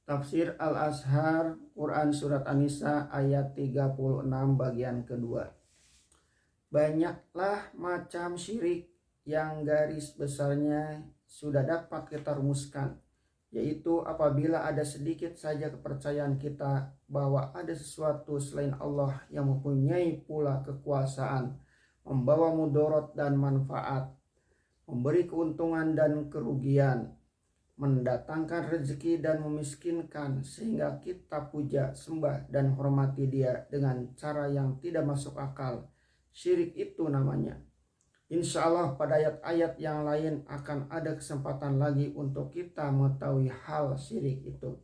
Tafsir Al-Azhar Quran Surat An-Nisa ayat 36 bagian kedua. Banyaklah macam syirik yang garis besarnya sudah dapat kita rumuskan, yaitu apabila ada sedikit saja kepercayaan kita bahwa ada sesuatu selain Allah yang mempunyai pula kekuasaan, membawa mudarat dan manfaat, memberi keuntungan dan kerugian, mendatangkan rezeki dan memiskinkan, sehingga kita puja, sembah dan hormati dia dengan cara yang tidak masuk akal. Syirik itu namanya. Insya Allah pada ayat-ayat yang lain akan ada kesempatan lagi untuk kita mengetahui hal syirik itu.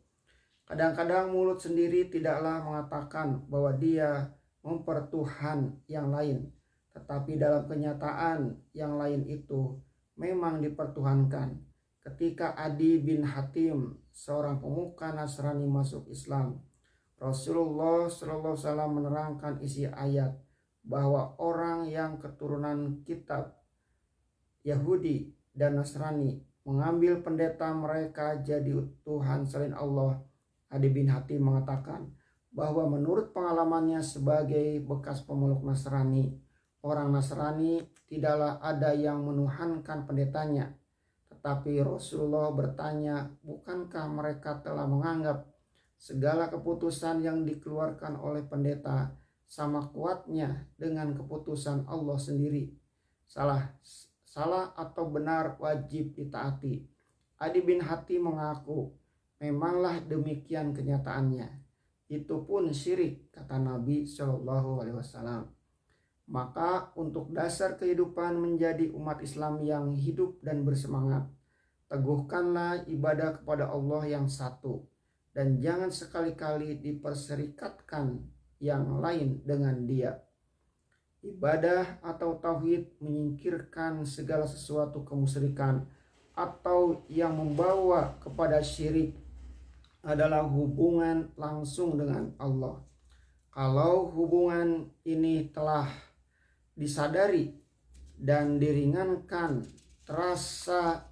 Kadang-kadang mulut sendiri tidaklah mengatakan bahwa dia mempertuhan yang lain, tetapi dalam kenyataan yang lain itu memang dipertuhankan. Ketika Adi bin Hatim, seorang pemuka Nasrani, masuk Islam, Rasulullah SAW menerangkan isi ayat bahwa orang yang keturunan kitab Yahudi dan Nasrani mengambil pendeta mereka jadi Tuhan selain Allah. Adi bin Hatim mengatakan bahwa menurut pengalamannya sebagai bekas pemeluk Nasrani, orang Nasrani tidaklah ada yang menuhankan pendetanya. Tetapi Rasulullah bertanya, bukankah mereka telah menganggap segala keputusan yang dikeluarkan oleh pendeta sama kuatnya dengan keputusan Allah sendiri? Salah atau benar wajib ditaati. Adi bin Hatim mengaku, memanglah demikian kenyataannya. Itu pun syirik, kata Nabi SAW. Maka untuk dasar kehidupan menjadi umat Islam yang hidup dan bersemangat, teguhkanlah ibadah kepada Allah yang satu, dan jangan sekali-kali diperserikatkan yang lain dengan dia. Ibadah atau tauhid menyingkirkan segala sesuatu kemusyrikan atau yang membawa kepada syirik adalah hubungan langsung dengan Allah. Kalau hubungan ini telah disadari dan diringankan, terasa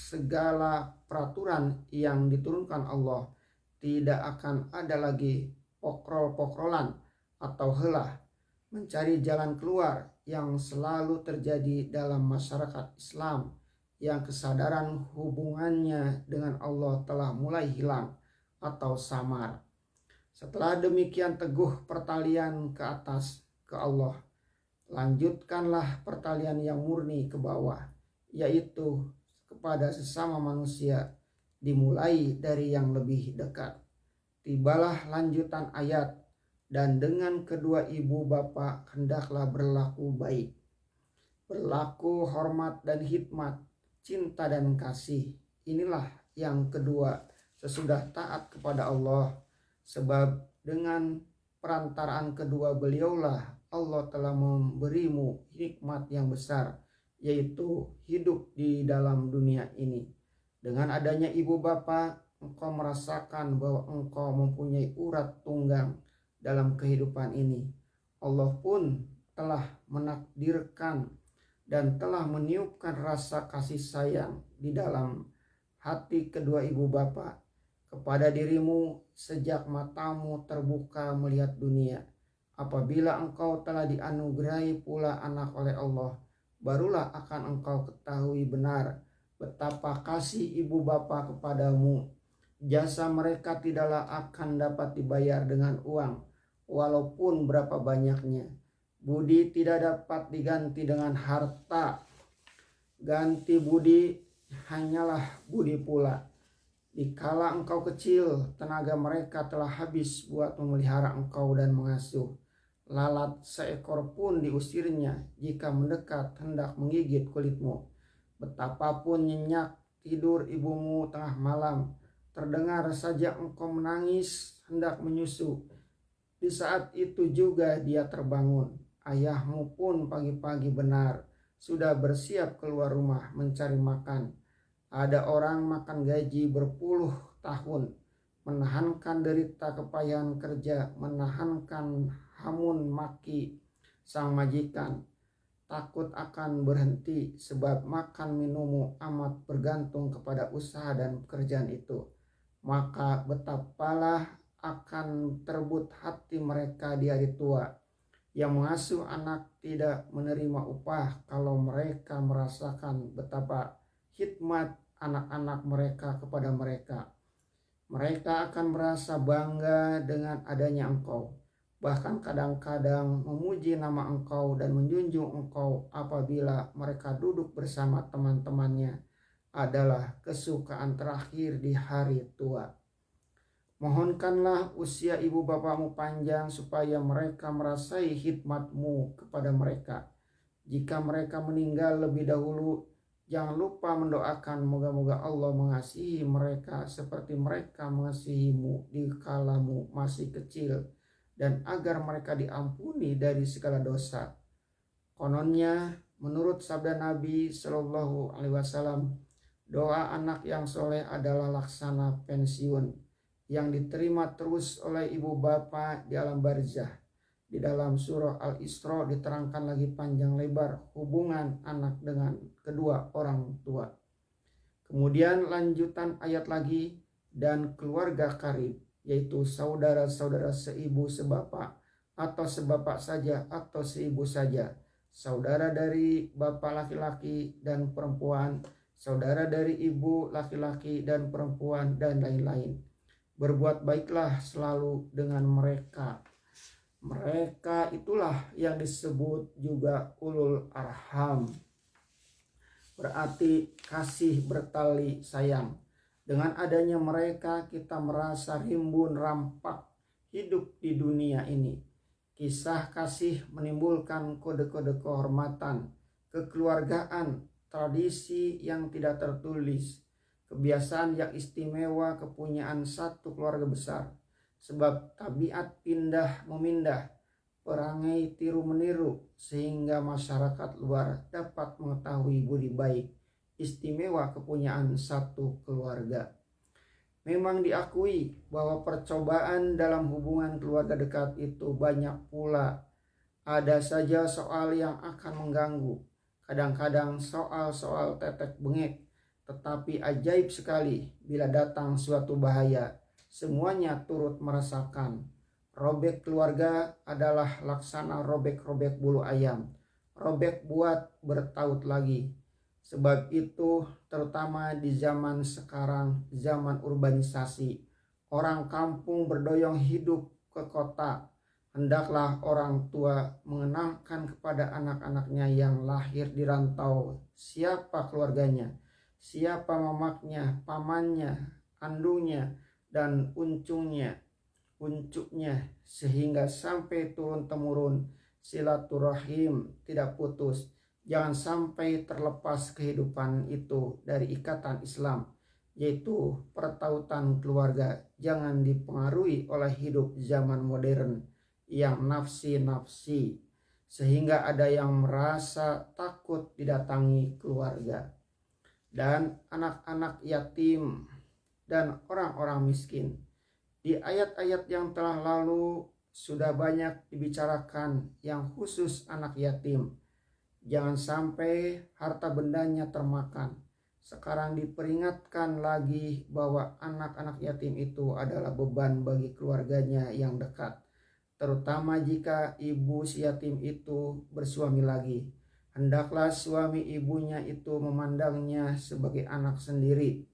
segala peraturan yang diturunkan Allah, tidak akan ada lagi pokrol-pokrolan atau helah mencari jalan keluar yang selalu terjadi dalam masyarakat Islam yang kesadaran hubungannya dengan Allah telah mulai hilang atau samar. Setelah demikian teguh pertalian ke atas ke Allah, lanjutkanlah pertalian yang murni ke bawah, yaitu kepada sesama manusia, dimulai dari yang lebih dekat. Tibalah lanjutan ayat, dan dengan kedua ibu bapa hendaklah berlaku baik, berlaku hormat dan hikmat, cinta dan kasih. Inilah yang kedua sesudah taat kepada Allah, sebab dengan perantaraan kedua beliaulah Allah telah memberimu hikmat yang besar, yaitu hidup di dalam dunia ini. Dengan adanya ibu bapa, engkau merasakan bahwa engkau mempunyai urat tunggang dalam kehidupan ini. Allah pun telah menakdirkan dan telah meniupkan rasa kasih sayang di dalam hati kedua ibu bapa kepada dirimu sejak matamu terbuka melihat dunia. Apabila engkau telah dianugerahi pula anak oleh Allah, barulah akan engkau ketahui benar betapa kasih ibu bapa kepadamu. Jasa mereka tidaklah akan dapat dibayar dengan uang, walaupun berapa banyaknya. Budi tidak dapat diganti dengan harta. Ganti budi hanyalah budi pula. Dikala engkau kecil, tenaga mereka telah habis buat memelihara engkau dan mengasuh. Lalat seekor pun diusirnya jika mendekat hendak menggigit kulitmu. Betapapun nyenyak tidur ibumu tengah malam, terdengar saja engkau menangis hendak menyusu, di saat itu juga dia terbangun. Ayahmu pun pagi-pagi benar sudah bersiap keluar rumah mencari makan. Ada orang makan gaji berpuluh tahun, menahankan derita kepayahan kerja, menahankan hamun maki sang majikan, takut akan berhenti sebab makan minummu amat bergantung kepada usaha dan pekerjaan itu. maka betapalah akan terbut hati mereka di hari tua. Yang mengasuh anak tidak menerima upah kalau mereka merasakan betapa khidmat anak-anak mereka kepada mereka. Mereka akan merasa bangga dengan adanya Engkau, bahkan kadang-kadang memuji nama Engkau dan menjunjung Engkau apabila mereka duduk bersama teman-temannya adalah kesukaan terakhir di hari tua. Mohonkanlah usia ibu bapamu panjang supaya mereka merasai khidmat-Mu kepada mereka. Jika mereka meninggal lebih dahulu, jangan lupa mendoakan moga-moga Allah mengasihi mereka seperti mereka mengasihi-Mu di kala-Mu masih kecil, dan agar mereka diampuni dari segala dosa. Kononnya, menurut sabda Nabi Shallallahu Alaihi Wasallam, doa anak yang soleh adalah laksana pensiun yang diterima terus oleh ibu bapa di alam barzah. Di dalam surah Al-Isra diterangkan lagi panjang lebar hubungan anak dengan kedua orang tua. Kemudian lanjutan ayat lagi, dan keluarga karib, yaitu saudara-saudara seibu sebapak, atau sebapak saja atau seibu saja, saudara dari bapak laki-laki dan perempuan, saudara dari ibu laki-laki dan perempuan, dan lain-lain. Berbuat baiklah selalu dengan mereka. Mereka itulah yang disebut juga ulul arham. Berarti kasih bertali sayang. Dengan adanya mereka kita merasa rimbun rampak hidup di dunia ini. Kisah kasih menimbulkan kode-kode kehormatan, kekeluargaan, tradisi yang tidak tertulis, kebiasaan yang istimewa kepunyaan satu keluarga besar. Sebab tabiat pindah memindah, perangai tiru meniru, sehingga masyarakat luar dapat mengetahui budi baik istimewa kepunyaan satu keluarga. Memang diakui bahwa percobaan dalam hubungan keluarga dekat itu banyak pula. Ada saja soal yang akan mengganggu, kadang-kadang soal-soal tetek bengek. Tetapi ajaib sekali bila datang suatu bahaya, semuanya turut merasakan. Robek keluarga adalah laksana robek-robek bulu ayam. Robek buat bertaut lagi. Sebab itu terutama di zaman sekarang, zaman urbanisasi, orang kampung berdoyong hidup ke kota. Hendaklah orang tua mengenalkan kepada anak-anaknya yang lahir di rantau siapa keluarganya, siapa mamaknya, pamannya, andunya, dan uncuknya, sehingga sampai turun-temurun silaturahim tidak putus. Jangan sampai terlepas kehidupan itu dari ikatan Islam, yaitu pertautan keluarga. Jangan dipengaruhi oleh hidup zaman modern yang nafsi-nafsi, sehingga ada yang merasa takut didatangi keluarga. Dan anak-anak yatim dan orang-orang miskin. Di ayat-ayat yang telah lalu sudah banyak dibicarakan yang khusus anak yatim. Jangan sampai harta bendanya termakan. Sekarang diperingatkan lagi bahwa anak-anak yatim itu adalah beban bagi keluarganya yang dekat. Terutama jika ibu si yatim itu bersuami lagi. Hendaklah suami ibunya itu memandangnya sebagai anak sendiri.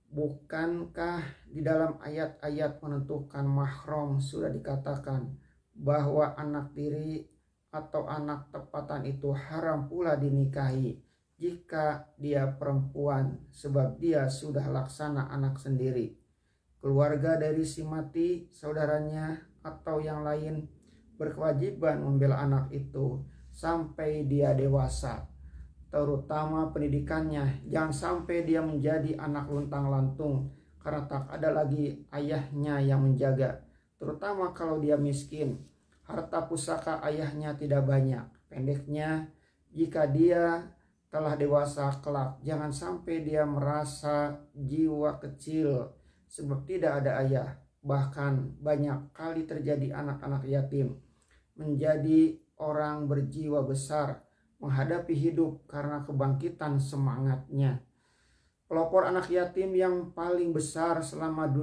Bukankah di dalam ayat-ayat menentukan mahram sudah dikatakan bahwa anak tiri atau anak tepatan itu haram pula dinikahi jika dia perempuan, sebab dia sudah laksana anak sendiri. Keluarga dari si mati, saudaranya atau yang lain berkewajiban membela anak itu sampai dia dewasa, terutama pendidikannya. Jangan sampai dia menjadi anak luntang-lantung karena tak ada lagi ayahnya yang menjaga, terutama kalau dia miskin. Harta pusaka ayahnya tidak banyak. Pendeknya, jika dia telah dewasa kelak, jangan sampai dia merasa jiwa kecil sebab tidak ada ayah. Bahkan banyak kali terjadi anak-anak yatim menjadi orang berjiwa besar menghadapi hidup karena kebangkitan semangatnya. pelopor anak yatim yang paling besar selama dunia